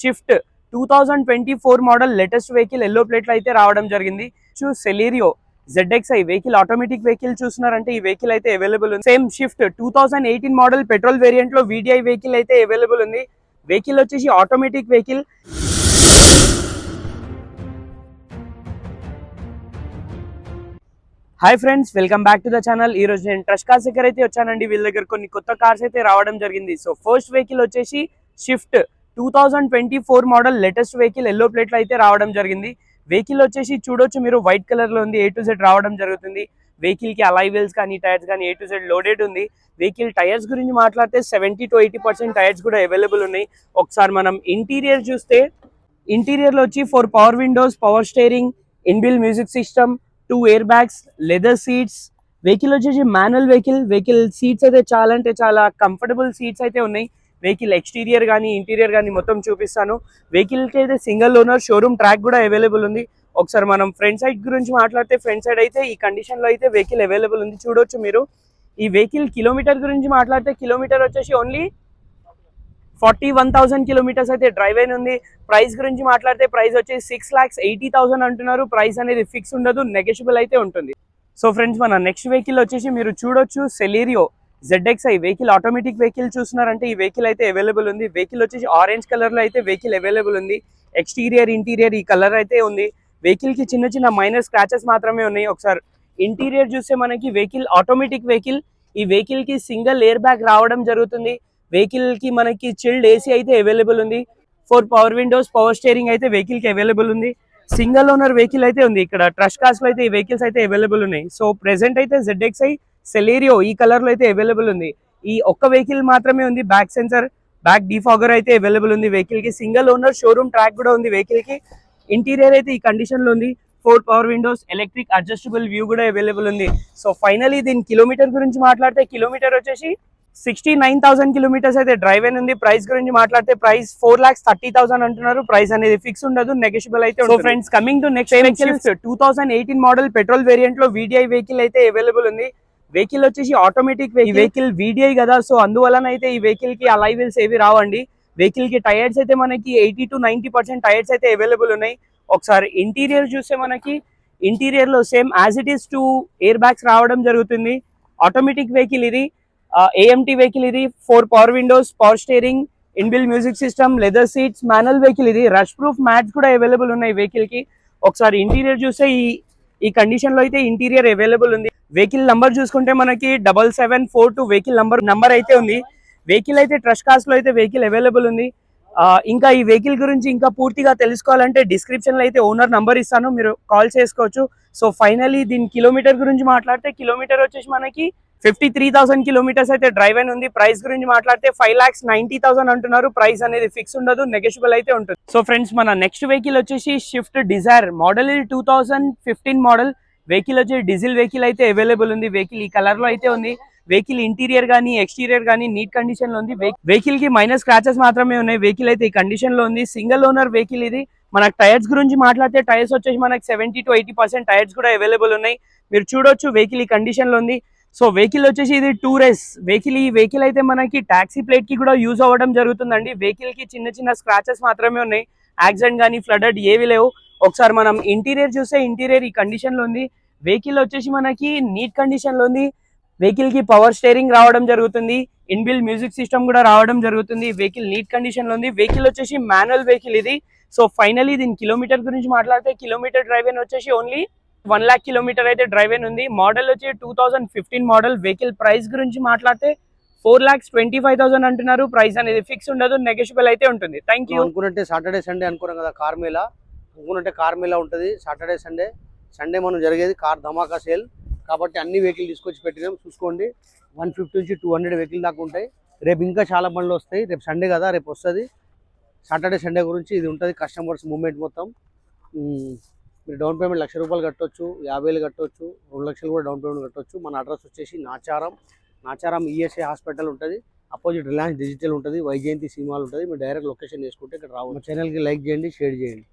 Shift 2024 model latest vehicle yellow plate లో అయితే రావడం జరిగింది. Celerio ZXi vehicle automatic vehicle చూస్తున్నారంటే ఈ వెహికల్ అయితే అవైలబుల్ ఉంది. Same Swift 2018 model petrol variant లో VDI వెహికల్ అయితే అవైలబుల్ ఉంది. వెహికల్ వచ్చేసి automatic vehicle. Hi friends, welcome back to the channel. ఈ రోజు నేను ట్రస్ట్ కార్స్ దగ్గర అయితే వచ్చానండి. వీళ్ళ దగ్గర కొన్ని కొత్త కార్స్ అయితే రావడం జరిగింది. సో ఫస్ట్ వెహికల్ వచ్చేసి shift 2024 model latest vehicle yellow plate లో అయితే రావడం జరిగింది. వెహికల్ వచ్చేసి చూడొచ్చు మీరు, వైట్ కలర్ లో ఉంది. A to Z రావడం జరుగుతుంది. వెహికల్ కి అలాయ్ వీల్స్ కానీ టైర్స్ కానీ A to Z లోడెడ్ ఉంది. వెహికల్ టైర్స్ గురించి మాట్లాడితే 70 to 80% టైర్స్ కూడా అవైలబుల్ ఉన్నాయి. ఒకసారి మనం ఇంటీరియర్ చూస్తే, ఇంటీరియర్ లో వచ్చి 4 power Windows, power steering, inbuilt music system, 2 air bags, leather seats. Vehicle వచ్చేసి మాన్యువల్ వెహికల్ సీట్స్ అయితే చాలా అంటే చాలా కంఫర్టబుల్ సీట్స్ అయితే ఉన్నాయి. వెహికల్ ఎక్స్టీరియర్ కానీ ఇంటీరియర్ కానీ మొత్తం చూపిస్తాను. వెహికల్కి అయితే సింగిల్ ఓనర్ షోరూమ్ ట్రాక్ కూడా అవైలబుల్ ఉంది. ఒకసారి మనం ఫ్రంట్ సైడ్ గురించి మాట్లాడితే, ఫ్రంట్ సైడ్ అయితే ఈ కండిషన్ లో అయితే వెహికల్ అవైలబుల్ ఉంది. చూడొచ్చు మీరు. ఈ వెహికల్ కిలోమీటర్ గురించి మాట్లాడితే, కిలోమీటర్ వచ్చేసి ఓన్లీ 41,000 కిలోమీటర్స్ అయితే డ్రైవ్ అయిన ఉంది. ప్రైస్ గురించి మాట్లాడితే, ప్రైస్ వచ్చేసి 6,80,000 అంటున్నారు. ప్రైస్ అనేది ఫిక్స్ ఉండదు, నెగోషియబుల్ అయితే ఉంటుంది. సో ఫ్రెండ్స్, మన నెక్స్ట్ వెహికల్ వచ్చేసి మీరు చూడొచ్చు, Celerio ZXi vehicle automatic vehicle చూస్తున్నారంటే ఈ వెహికల్ అయితే అవైలబుల్ ఉంది. వెహికల్ వచ్చేసి ఆరెంజ్ కలర్ లో అయితే వెహికల్ అవైలబుల్ ఉంది. ఎక్స్టీరియర్ ఇంటీరియర్ ఈ కలర్ అయితే ఉంది. వెహికల్ కి చిన్న చిన్న మైనర్ స్క్రాచెస్ మాత్రమే ఉన్నాయి. ఒకసారి ఇంటీరియర్ చూస్తే మనకి వెహికల్ ఆటోమేటిక్ వెహికల్. ఈ వెహికల్ కి సింగిల్ ఎయిర్ బ్యాగ్ రావడం జరుగుతుంది. వెహికల్ కి మనకి చిల్డ్ AC అయితే అవైలబుల్ ఉంది. 4 పవర్ విండోస్, పవర్ స్టీరింగ్ అయితే వెహికల్ కి అవైలబుల్ ఉంది. సింగిల్ ఓనర్ వెహికల్ అయితే ఉంది. ఇక్కడ ట్రస్ట్ కార్స్ లో అయితే ఈ వెహికల్స్ అయితే అవైలబుల్ ఉన్నాయి. సో ప్రెసెంట్ అయితే ZXi సెలీరియో ఈ కలర్ లో అయితే అవైలబుల్ ఉంది. ఈ ఒక్క వెహికల్ మాత్రమే ఉంది. బ్యాక్ సెన్సర్, బ్యాక్ డిఫాగర్ అయితే అవైలబుల్ ఉంది. వెహికల్ కి సింగిల్ ఓనర్ షోరూమ్ ట్రాక్ కూడా ఉంది. వెహికల్ కి ఇంటీరియర్ అయితే ఈ కండిషన్ లో ఉంది. 4 power Windows, electric adjustable view కూడా అవైలబుల్ ఉంది. సో ఫైనలీ దీని కిలోమీటర్ గురించి మాట్లాడితే, కిలోమీటర్ వచ్చేసి 69,000 కిలోమీటర్స్ అయితే డ్రైవ్ అయిన ఉంది. ప్రైస్ గురించి మాట్లాడితే, ప్రైస్ 4,30,000 అంటున్నారు. ప్రైస్ అనేది ఫిక్స్ ఉండదు, నెగోషియబుల్ అయితే. So friends, coming to next vehicle, 2018 model petrol variant లో VDI వెహికల్ అయితే అవైలబుల్ ఉంది. వెహికల్ వచ్చేసి ఆటోమేటిక్ వెహికల్ VDI కదా, సో అందువలన అయితే ఈ వెహికల్ కి అలాయ్ వీల్స్ ఏవి రావండి. వెహికల్ కి టైర్స్ అయితే మనకి 80 to 90% టైర్స్ అయితే అవైలబుల్ ఉన్నాయి. ఒకసారి ఇంటీరియర్ చూస్తే, మనకి ఇంటీరియర్ లో same as it is 2 air bags రావడం జరుగుతుంది. ఆటోమేటిక్ వెహికల్ ఇది, AMT వెహికల్ ఇది. 4 power Windows, power steering, inbuilt music system, leather seats, manual vehicle ఇది. రష్ ప్రూఫ్ మ్యాట్స్ కూడా అవైలబుల్ ఉన్నాయి వెహికల్ కి. ఒకసారి ఇంటీరియర్ చూస్తే ఈ కండిషన్ లో అయితే ఇంటీరియర్ అవైలబుల్ ఉంది. వెహికల్ నంబర్ చూసుకుంటే మనకి 7742 వెహికల్ నంబర్ అయితే ఉంది. వెహికల్ అయితే ట్రస్ట్ కార్స్ లో అయితే వెహికల్ అవైలబుల్ ఉంది. ఇంకా ఈ వెహికల్ గురించి ఇంకా పూర్తిగా తెలుసుకోవాలంటే డిస్క్రిప్షన్ లో అయితే ఓనర్ నంబర్ ఇస్తాను, మీరు కాల్ చేసుకోవచ్చు. సో ఫైనలీ దీని కిలోమీటర్ గురించి మాట్లాడితే, కిలోమీటర్ వచ్చేసి మనకి 53,000 కిలోమీటర్స్ అయితే డ్రైవ్ అయిన ఉంది. ప్రైస్ గురించి మాట్లాడితే 5,90,000 అంటున్నారు. ప్రైస్ అనేది ఫిక్స్ ఉండదు, నెగోషియబుల్ అయితే ఉంటుంది. సో ఫ్రెండ్స్, మన నెక్స్ట్ వెహికల్ వచ్చేసి షిఫ్ట్ డిజైర్ మోడల్. ఇది 2015 మోడల్ వెహికల్ వచ్చి డీజిల్ వెహికల్ అయితే అవైలబుల్ ఉంది. వెహికల్ ఈ కలర్ లో అయితే ఉంది. వెహికల్ ఇంటీరియర్ కానీ ఎక్స్టీరియర్ కానీ నీట్ కండిషన్ లో ఉంది. వెహికల్ కి మైనర్ స్క్రాచెస్ మాత్రమే ఉన్నాయి. వెహికల్ అయితే ఈ కండిషన్ లో ఉంది. సింగిల్ ఓనర్ వెహికల్ ఇది. మనకు టైర్స్ గురించి మాట్లాడితే, టైర్స్ వచ్చేసి మనకి 70 to 80% టైర్స్ కూడా అవైలబుల్ ఉన్నాయి. మీరు చూడొచ్చు వెహికల్ ఈ కండిషన్ లో ఉంది. సో వెహికల్ వచ్చేసి ఇది టూరెస్ వెహికల్. ఈ వెహికల్ అయితే మనకి టాక్సీ ప్లేట్ కి కూడా యూజ్ అవ్వడం జరుగుతుందండి. వెహికల్ కి చిన్న చిన్న స్క్రాచెస్ మాత్రమే ఉన్నాయి. యాక్సిడెంట్ కానీ ఫ్లడెడ్ ఏవి లేవు. ఒకసారి మనం ఇంటీరియర్ చూస్తే, ఇంటీరియర్ ఈ కండిషన్ లో ఉంది. వెహికల్ వచ్చేసి మనకి నీట్ కండిషన్ లో ఉంది. వెహికల్ కి పవర్ స్టీరింగ్ రావడం జరుగుతుంది. ఇన్బిల్ట్ మ్యూజిక్ సిస్టమ్ కూడా రావడం జరుగుతుంది. వెహికల్ నీట్ కండిషన్ లో ఉంది. వెహికల్ వచ్చేసి మాన్యువల్ వెహికల్ ఇది. సో ఫైనలీ దీని కిలోమీటర్ గురించి మాట్లాడితే, కిలోమీటర్ డ్రైవ్ అయిన వచ్చేసి ఓన్లీ 1 lakh కిలోమీటర్ అయితే డ్రైవ్ అయిన ఉంది. మోడల్ వచ్చి 2015 మోడల్. వెహికల్ ప్రైస్ గురించి మాట్లాడితే 4,25,000 అంటున్నారు. ప్రైస్ అనేది ఫిక్స్ ఉండదు, నెగోషియబుల్ అయితే ఉంటుంది. Thank you. అనుకున్నట్టే సాటర్డే సండే అనుకున్నాం కదా, కార్ మేళా అనుకున్నట్టే కార్ మేళా ఉంటుంది. సాటర్డే సండే మనం జరిగేది కార్ ధమాకా సేల్. కాబట్టి అన్ని వెహికల్ తీసుకొచ్చి పెట్టినాం. చూసుకోండి, 150 నుంచి 200 వెహికల్ దాకా ఉంటాయి. రేపు ఇంకా చాలా బండ్లు వస్తాయి. రేపు సండే కదా, రేపు వస్తుంది. సాటర్డే సండే గురించి ఇది ఉంటుంది. కస్టమర్స్ మూమెంట్ మొత్తం. మీరు డౌన్ పేమెంట్ 1,00,000 రూపాయలు కట్టవచ్చు, 50,000 కట్టవచ్చు, 2 లక్షలు కూడా డౌన్ పేమెంట్ కట్టవచ్చు. మన అడ్రస్ వచ్చేసి నాచారం ESI హాస్పిటల్ ఉంటుంది. అపోజిట్ రిలయన్స్ డిజిటల్ ఉంటుంది. వైజయంతి సినిమాలు ఉంటుంది. మీరు డైరెక్ట్ లొకేషన్ వేసుకుంటే ఇక్కడ రావచ్చు. మా ఛానల్కి లైక్ చేయండి, షేర్ చేయండి.